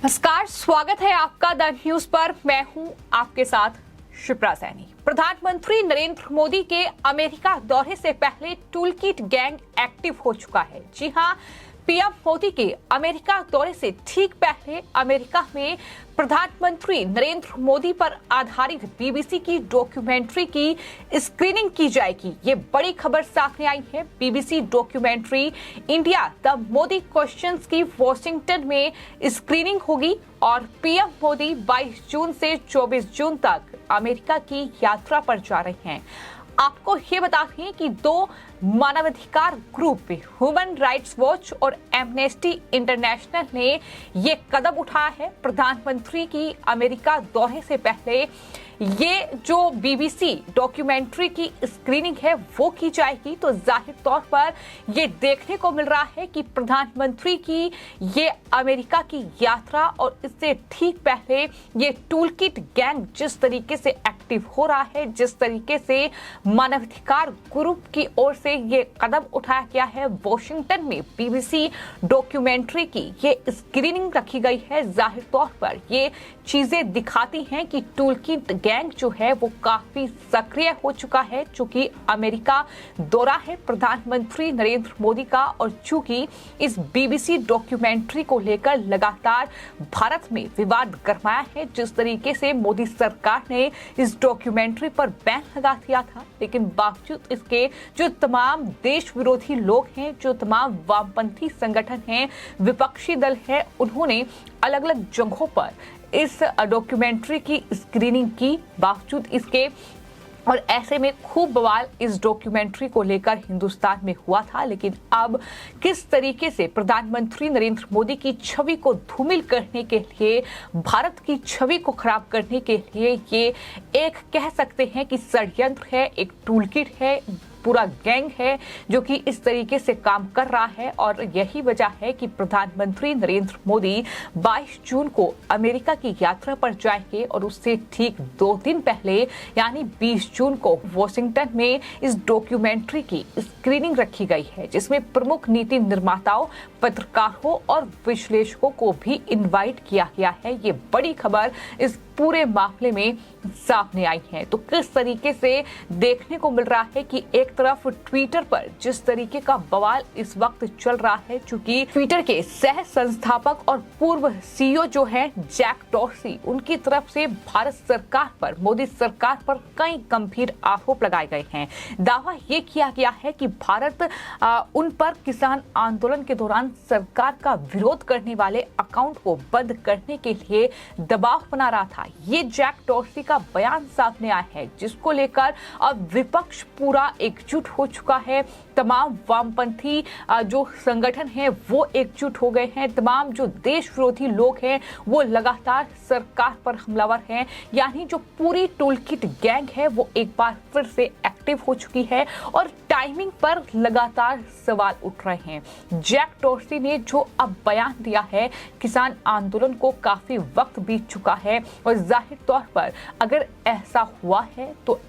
नमस्कार, स्वागत है आपका द न्यूज पर। मैं हूं आपके साथ शिप्रा सैनी। प्रधानमंत्री नरेंद्र मोदी के अमेरिका दौरे से पहले टूलकिट गैंग एक्टिव हो चुका है। जी हां, पीएम मोदी के अमेरिका दौरे से ठीक पहले अमेरिका में प्रधानमंत्री नरेंद्र मोदी पर आधारित बीबीसी की डॉक्यूमेंट्री की स्क्रीनिंग की जाएगी। ये बड़ी खबर सामने आई है। BBC documentary India the Modi questions की वॉशिंगटन में स्क्रीनिंग होगी और पीएम मोदी 22 जून से 24 जून तक अमेरिका की यात्रा पर जा रहे हैं। आपको ये बता दें कि दो मानवाधिकार ग्रुप ह्यूमन राइट्स वॉच और एमनेस्टी इंटरनेशनल ने ये कदम उठाया है। प्रधानमंत्री की अमेरिका दौरे से पहले ये जो बीबीसी डॉक्यूमेंट्री की स्क्रीनिंग है वो की जाएगी। तो जाहिर तौर पर ये देखने को मिल रहा है कि प्रधानमंत्री की ये अमेरिका की यात्रा और इससे ठीक पहले ये टूलकिट गैंग जिस तरीके से एक्टिव हो रहा है, जिस तरीके से मानवाधिकार ग्रुप की ओर से ये कदम उठाया गया है, वॉशिंगटन में बीबीसी डॉक्यूमेंट्री की ये स्क्रीनिंग रखी गई है। जाहिर तौर पर ये चीजें दिखाती हैं कि टूलकिट गैंग जो है वो काफी सक्रिय हो चुका है। चूंकि अमेरिका दौरा है प्रधानमंत्री नरेंद्र मोदी का और चूंकि इस बीबीसी डॉक्यूमेंट्री को लेकर लगातार भारत में विवाद गरमाया है। जिस तरीके से मोदी सरकार ने इस डॉक्यूमेंट्री पर बैन लगा दिया था, लेकिन बावजूद इसके जो तमाम देश विरोधी लोग हैं, जो तमाम वामपंथी संगठन हैं, विपक्षी दल है, उन्होंने अलग अलग जगहों पर इस डॉक्यूमेंट्री की स्क्रीनिंग की। बावजूद इसके और ऐसे में खूब बवाल इस डॉक्यूमेंट्री को लेकर हिंदुस्तान में हुआ था। लेकिन अब किस तरीके से प्रधानमंत्री नरेंद्र मोदी की छवि को धूमिल करने के लिए, भारत की छवि को खराब करने के लिए ये एक कह सकते हैं कि षड्यंत्र है, एक टूलकिट है, पूरा गैंग है जो कि इस तरीके से काम कर रहा है। और यही वजह है कि प्रधानमंत्री नरेंद्र मोदी 22 जून को अमेरिका की यात्रा पर जाएंगे और उससे ठीक 2 दिन पहले यानी 20 जून को वॉशिंगटन में इस डॉक्यूमेंट्री की स्क्रीनिंग रखी गई है, जिसमें प्रमुख नीति निर्माताओं, पत्रकारों और विश्लेषकों को भी इनवाइट किया गया है। ये बड़ी खबर इस पूरे मामले में सामने आई है। तो किस तरीके से देखने को मिल रहा है कि एक तरफ ट्विटर पर जिस तरीके का बवाल इस वक्त चल रहा है, चूंकि ट्विटर के सह संस्थापक और पूर्व सीईओ जो है जैक डॉर्सी, उनकी तरफ से भारत सरकार पर, मोदी सरकार पर कई गंभीर आरोप लगाए गए हैं। दावा ये किया गया है कि भारत उन पर किसान आंदोलन के दौरान सरकार का विरोध करने वाले अकाउंट को बंद करने के लिए दबाव बना रहा था। ये जैक डॉर्सी का बयान सामने आया है, जिसको लेकर अब विपक्ष पूरा एकजुट हो चुका है। तमाम वामपंथी जो संगठन हैं वो एकजुट हो गए हैं। तमाम जो देश विरोधी लोग हैं वो लगातार सरकार पर हमलावर हैं। यानी जो पूरी टूलकिट गैंग है वो एक बार फिर से एक्टिव हो चुकी है और टाइमिंग पर लगातार सवाल उठ रहे हैं। जैक डॉर्सी ने जो अब बयान दिया है, किसान आंदोलन को काफी वक्त बीत चुका है और जाहिर तौर पर अगर ऐसा हुआ है तो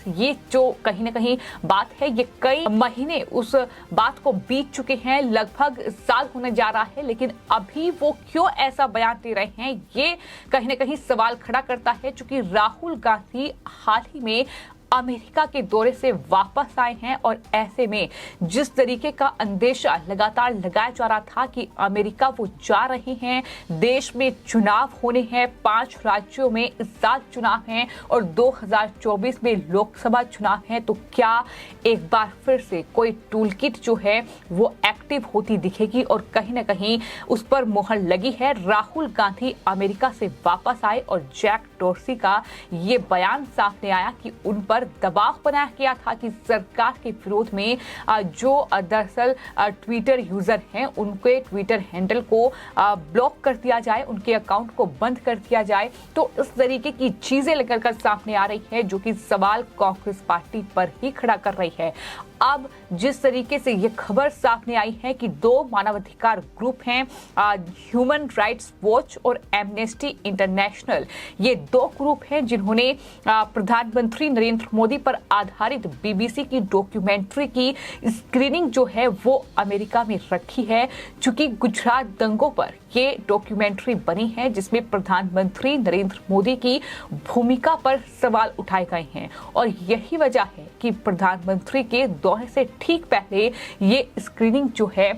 ये जो कहीं ना कहीं बात है, ये कई महीने उस बात को बीत चुके हैं, लगभग साल होने जा रहा है, लेकिन अभी वो क्यों ऐसा बयान दे रहे हैं, ये कहीं ना कहीं सवाल खड़ा करता है। चूंकि राहुल गांधी हाल ही में अमेरिका के दौरे से वापस आए हैं और ऐसे में जिस तरीके का अंदेशा लगातार लगाया जा रहा था कि अमेरिका वो जा रहे हैं, देश में चुनाव होने हैं, 5 राज्यों में इस साल चुनाव हैं और 2024 में लोकसभा चुनाव है, तो क्या एक बार फिर से कोई टूलकिट जो है वो एक्टिव होती दिखेगी और कहीं ना कहीं उस पर मोहर लगी है। राहुल गांधी अमेरिका से वापस आए और जैक डॉर्सी का ये बयान सामने आया कि उन पर दबाव बनाया गया था कि सरकार के विरोध में जो दरअसल ट्विटर यूजर हैं उनके ट्विटर हैंडल को ब्लॉक कर दिया जाए, उनके अकाउंट को बंद कर दिया जाए। तो इस तरीके की चीजें लेकर कर सामने आ रही है जो कि सवाल कांग्रेस पार्टी पर ही खड़ा कर रही है। अब जिस तरीके से ये खबर सामने आई है कि 2 मानवाधिकार ग्रुप हैं, ह्यूमन राइट्स वॉच और एमनेस्टी इंटरनेशनल, ये 2 ग्रुप हैं जिन्होंने प्रधानमंत्री नरेंद्र मोदी पर आधारित बीबीसी की डॉक्यूमेंट्री की स्क्रीनिंग जो है वो अमेरिका में रखी है। चूंकि गुजरात दंगों पर ये डॉक्यूमेंट्री बनी है जिसमें प्रधानमंत्री नरेंद्र मोदी की भूमिका पर सवाल उठाए गए हैं और यही वजह है कि प्रधानमंत्री के दौरे से ठीक पहले ये स्क्रीनिंग जो है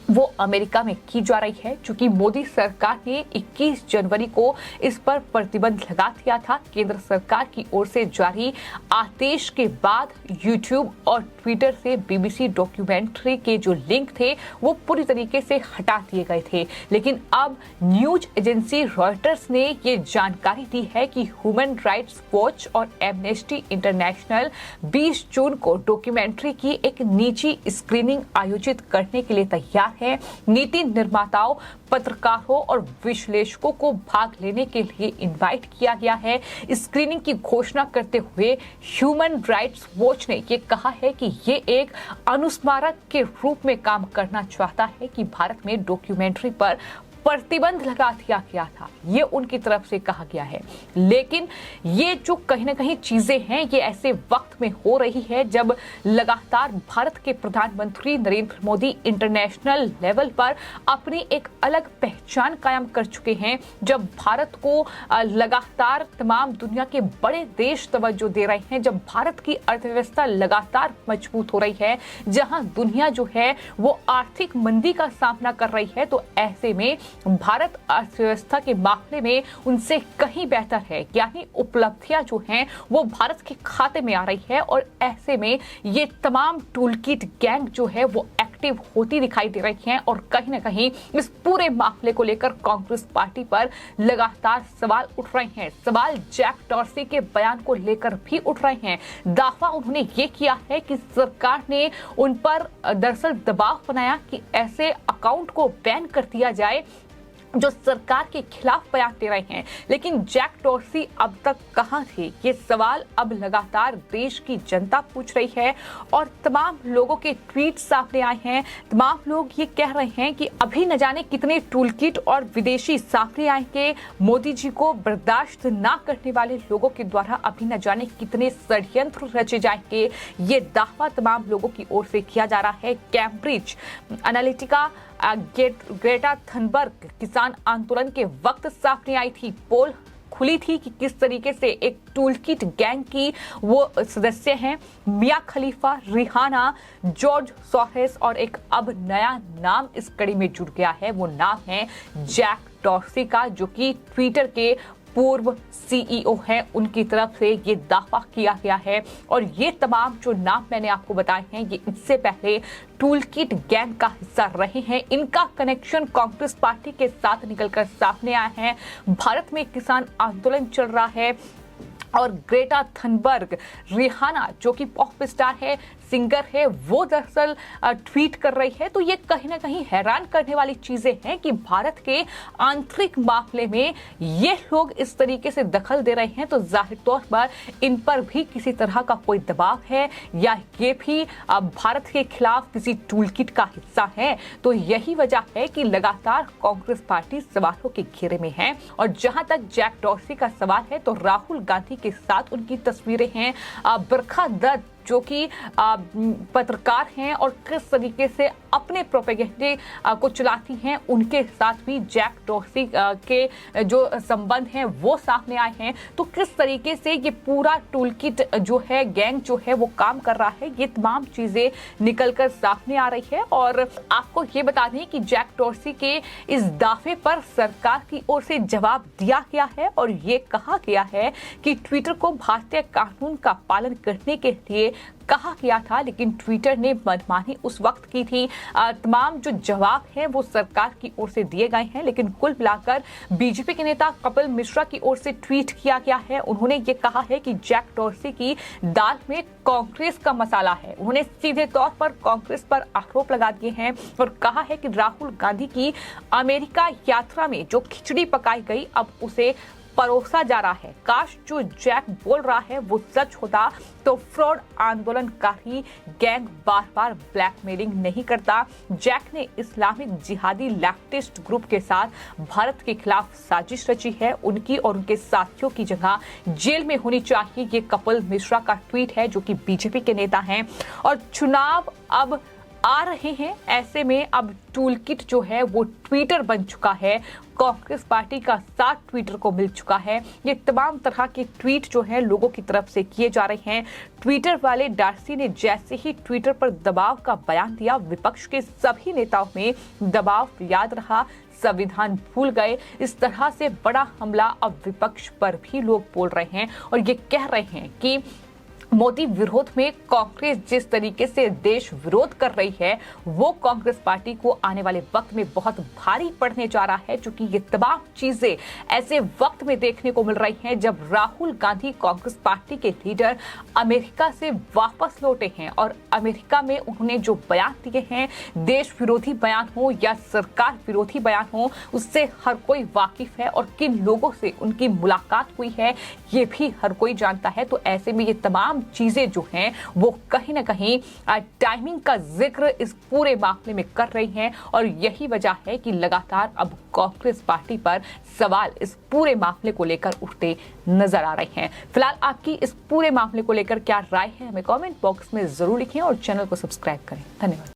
वो अमेरिका में की जा रही है। चूंकि मोदी सरकार ने 21 जनवरी को इस पर प्रतिबंध लगा दिया था। केंद्र सरकार की ओर से जारी आदेश के बाद यूट्यूब और ट्विटर से बीबीसी डॉक्यूमेंट्री के जो लिंक थे वो पूरी तरीके से हटा दिए गए थे। लेकिन अब न्यूज एजेंसी रॉयटर्स ने ये जानकारी दी है कि ह्यूमन राइट्स वॉच और एमनेस्टी इंटरनेशनल 20 जून को डॉक्यूमेंट्री की एक निजी स्क्रीनिंग आयोजित करने के लिए तैयार है। नीति निर्माताओं, पत्रकारों और विश्लेषकों को भाग लेने के लिए इनवाइट किया गया है। स्क्रीनिंग की घोषणा करते हुए ह्यूमन राइट्स वॉच ने ये कहा है कि ये एक अनुस्मारक के रूप में काम करना चाहता है कि भारत में डॉक्यूमेंट्री पर प्रतिबंध लगा दिया गया था, ये उनकी तरफ से कहा गया है। लेकिन ये जो कहीं ना कहीं चीजें हैं ये ऐसे वक्त में हो रही है जब लगातार भारत के प्रधानमंत्री नरेंद्र मोदी इंटरनेशनल लेवल पर अपनी एक अलग पहचान कायम कर चुके हैं। जब भारत को लगातार तमाम दुनिया के बड़े देश तवज्जो दे रहे हैं, जब भारत की अर्थव्यवस्था लगातार मजबूत हो रही है, जहां दुनिया जो है वो आर्थिक मंदी का सामना कर रही है, तो ऐसे में भारत अर्थव्यवस्था के मामले में उनसे कहीं बेहतर है। यानी उपलब्धियां जो हैं वो भारत के खाते में आ रही है और ऐसे में ये तमाम टूलकिट गैंग जो है वो एक्टिव होती दिखाई दे रही हैं और कहीं ना कहीं इस पूरे मामले को लेकर कांग्रेस पार्टी पर लगातार सवाल उठ रहे हैं। सवाल जैक डॉर्सी के बयान को लेकर भी उठ रहे हैं। दावा उन्होंने ये किया है कि सरकार ने उन पर दरअसल दबाव बनाया कि ऐसे अकाउंट को बैन कर दिया जाए जो सरकार के खिलाफ बयान दे रहे हैं। लेकिन जैक डॉर्सी अब तक कहां थे, ये सवाल अब लगातार देश की जनता पूछ रही है और तमाम लोगों के ट्वीट सामने आए हैं। तमाम लोग ये कह रहे हैं कि अभी न जाने कितने टूलकिट और विदेशी सामने आएंगे। मोदी जी को बर्दाश्त ना करने वाले लोगों के द्वारा अभी न जाने कितने षड्यंत्र रचे जाएंगे। ये दावा तमाम लोगों की ओर से किया जा रहा है। कैम्ब्रिज एनालिटिका ग्रेटा थनबर्ग किसान आंदोलन के वक्त सामने आई थी। पोल खुली थी कि किस तरीके से एक टूलकिट गैंग की वो सदस्य हैं। मिया खलीफा, रिहाना, जॉर्ज सोरेस और एक अब नया नाम इस कड़ी में जुड़ गया है। वो नाम है जैक डॉर्सी का, जो कि ट्विटर के पूर्व सीईओ हैं। उनकी तरफ से ये दावा किया गया है और ये तमाम जो नाम मैंने आपको बताए हैं ये इससे पहले टूलकिट गैंग का हिस्सा रहे हैं। इनका कनेक्शन कांग्रेस पार्टी के साथ निकलकर सामने आया है। भारत में किसान आंदोलन चल रहा है और ग्रेटा थनबर्ग, रिहाना जो कि पॉप स्टार है, सिंगर है, वो दरअसल ट्वीट कर रही है। तो ये कहीं ना कहीं हैरान करने वाली चीजें हैं कि भारत के आंतरिक मामले में ये लोग इस तरीके से दखल दे रहे हैं, तो जाहिर तौर पर इन पर भी किसी तरह का कोई दबाव है या ये भी भारत के खिलाफ किसी टूलकिट का हिस्सा है। तो यही वजह है कि लगातार कांग्रेस पार्टी सवालों के घेरे में है। और जहां तक जैक डॉर्सी का सवाल है तो राहुल गांधी के साथ उनकी तस्वीरें हैं। बरखा दत्त जो कि पत्रकार हैं और किस तरीके से अपने प्रोपेगेंडे को चलाती हैं, उनके साथ भी जैक डॉर्सी के जो संबंध हैं वो सामने आए हैं। तो किस तरीके से ये पूरा टूलकिट जो है, गैंग जो है वो काम कर रहा है, ये तमाम चीजें निकलकर सामने आ रही है। और आपको ये बता दें कि जैक डॉर्सी के इस दावे पर सरकार की ओर से जवाब दिया गया है और ये कहा गया है कि ट्विटर को भारतीय कानून का पालन करने के लिए कहा गया था, लेकिन ट्विटर ने मनमानी उस वक्त की थी। तमाम जो जवाब हैं वो सरकार की ओर से दिए गए हैं, लेकिन कुल मिलाकर बीजेपी के नेता कपिल मिश्रा की ओर से ट्वीट किया गया है। उन्होंने ये कहा है कि जैक डॉर्सी की दाल में कांग्रेस का मसाला है। उन्होंने सीधे तौर पर कांग्रेस पर आरोप लगा दिए हैं और कहा है कि राहुल गांधी की अमेरिका यात्रा में जो खिचड़ी पकाई गई अब उसे परोसा जा रहा है। काश जो जैक बोल रहा है वो सच होता तो फ्रॉड आंदोलनकारी गैंग बार बार ब्लैकमेलिंग नहीं करता। जैक ने इस्लामिक जिहादी लेफ्टिस्ट ग्रुप के साथ भारत के खिलाफ साजिश रची है। उनकी और उनके साथियों की जगह जेल में होनी चाहिए। ये कपिल मिश्रा का ट्वीट है, जो कि बीजेपी के नेता हैं। और चुनाव अब आ रहे हैं, ऐसे में अब टूल किट जो है वो ट्विटर बन चुका है। कांग्रेस पार्टी का साथ ट्विटर को मिल चुका है। ये तमाम तरह के ट्वीट जो हैं लोगों की तरफ से किए जा रहे हैं। ट्विटर वाले डार्सी ने जैसे ही ट्विटर पर दबाव का बयान दिया, विपक्ष के सभी नेताओं में दबाव याद रहा, संविधान भूल गए। इस तरह से बड़ा हमला अब विपक्ष पर भी लोग बोल रहे हैं और ये कह रहे हैं कि मोदी विरोध में कांग्रेस जिस तरीके से देश विरोध कर रही है वो कांग्रेस पार्टी को आने वाले वक्त में बहुत भारी पड़ने जा रहा है, क्योंकि ये तमाम चीजें ऐसे वक्त में देखने को मिल रही हैं जब राहुल गांधी कांग्रेस पार्टी के लीडर अमेरिका से वापस लौटे हैं और अमेरिका में उन्होंने जो बयान दिए हैं, देश विरोधी बयान हो या सरकार विरोधी बयान हो, उससे हर कोई वाकिफ है और किन लोगों से उनकी मुलाकात हुई है ये भी हर कोई जानता है। तो ऐसे में ये तमाम चीजें जो हैं वो कहीं ना कहीं टाइमिंग का जिक्र इस पूरे मामले में कर रही हैं और यही वजह है कि लगातार अब कांग्रेस पार्टी पर सवाल इस पूरे मामले को लेकर उठते नजर आ रहे हैं। फिलहाल आपकी इस पूरे मामले को लेकर क्या राय है, हमें कमेंट बॉक्स में जरूर लिखें और चैनल को सब्सक्राइब करें। धन्यवाद।